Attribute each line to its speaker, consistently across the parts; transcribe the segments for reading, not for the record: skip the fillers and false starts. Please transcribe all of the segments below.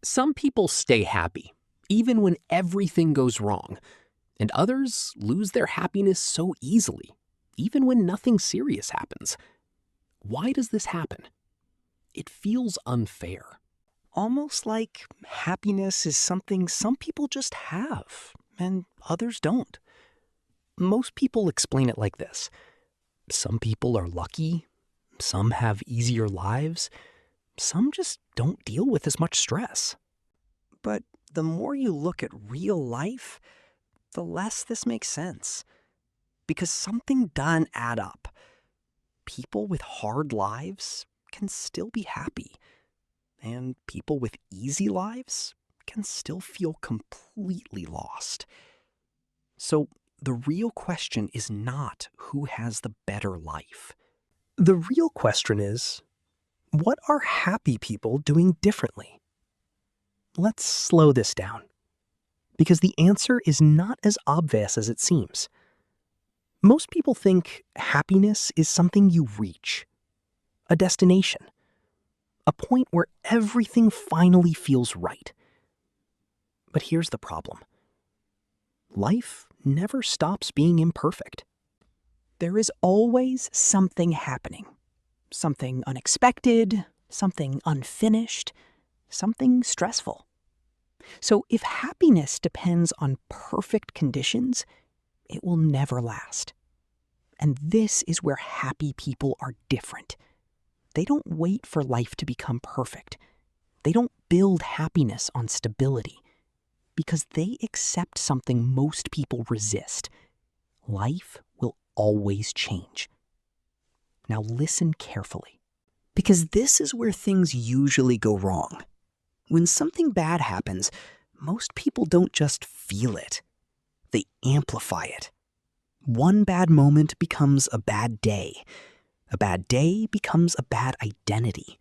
Speaker 1: Some people stay happy, even when everything goes wrong, and others lose their happiness so easily, even when nothing serious happens. Why does this happen? It feels unfair.
Speaker 2: Almost like happiness is something some people just have, and others don't. Most people explain it like this. Some people are lucky, some have easier lives, some just don't deal with as much stress. But the more you look at real life, the less this makes sense. Because something doesn't add up. People with hard lives can still be happy. And people with easy lives can still feel completely lost. So the real question is not who has the better life. The real question is, what are happy people doing differently? Let's slow this down, because the answer is not as obvious as it seems. Most people think happiness is something you reach, a destination, a point where everything finally feels right. But here's the problem. Life never stops being imperfect. There is always something happening. Something unexpected, something unfinished, something stressful. So if happiness depends on perfect conditions, it will never last. And this is where happy people are different. They don't wait for life to become perfect. They don't build happiness on stability, because they accept something most people resist. Life will always change. Now listen carefully, because this is where things usually go wrong. When something bad happens, most people don't just feel it. They amplify it. One bad moment becomes a bad day. A bad day becomes a bad identity.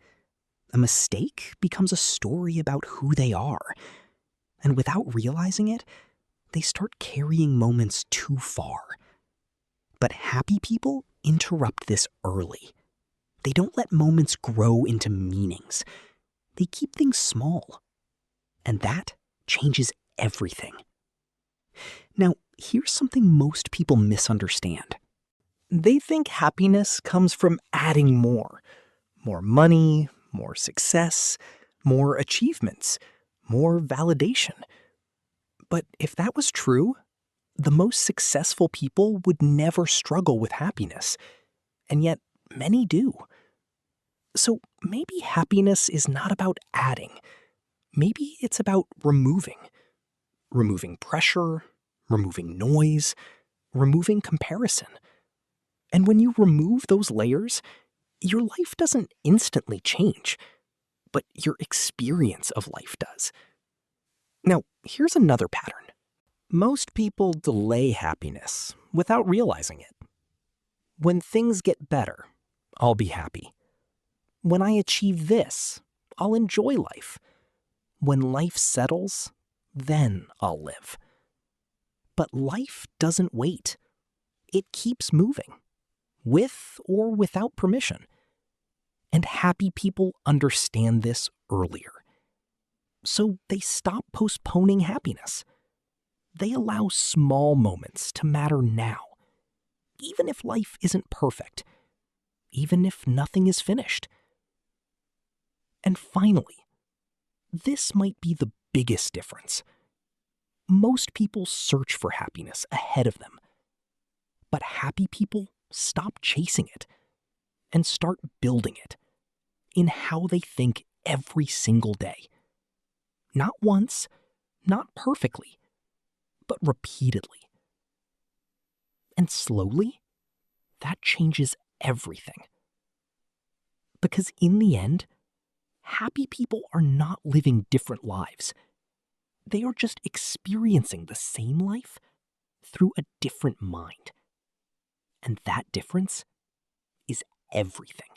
Speaker 2: A mistake becomes a story about who they are. And without realizing it, they start carrying moments too far. But happy people interrupt this early. They don't let moments grow into meanings. They keep things small. And that changes everything. Now, here's something most people misunderstand. They think happiness comes from adding more. More money, more success, more achievements, more validation. But if that was true, the most successful people would never struggle with happiness. And yet, many do. So maybe happiness is not about adding. Maybe it's about removing. Removing pressure, removing noise, removing comparison. And when you remove those layers, your life doesn't instantly change, but your experience of life does. Now, here's another pattern. Most people delay happiness without realizing it. When things get better, I'll be happy. When I achieve this, I'll enjoy life. When life settles, then I'll live. But life doesn't wait. It keeps moving, with or without permission. And happy people understand this earlier. So they stop postponing happiness. They allow small moments to matter now, even if life isn't perfect, even if nothing is finished. And finally, this might be the biggest difference. Most people search for happiness ahead of them, but happy people stop chasing it and start building it in how they think every single day. Not once, not perfectly, but repeatedly. And slowly, that changes everything. Because in the end, happy people are not living different lives. They are just experiencing the same life through a different mind. And that difference is everything.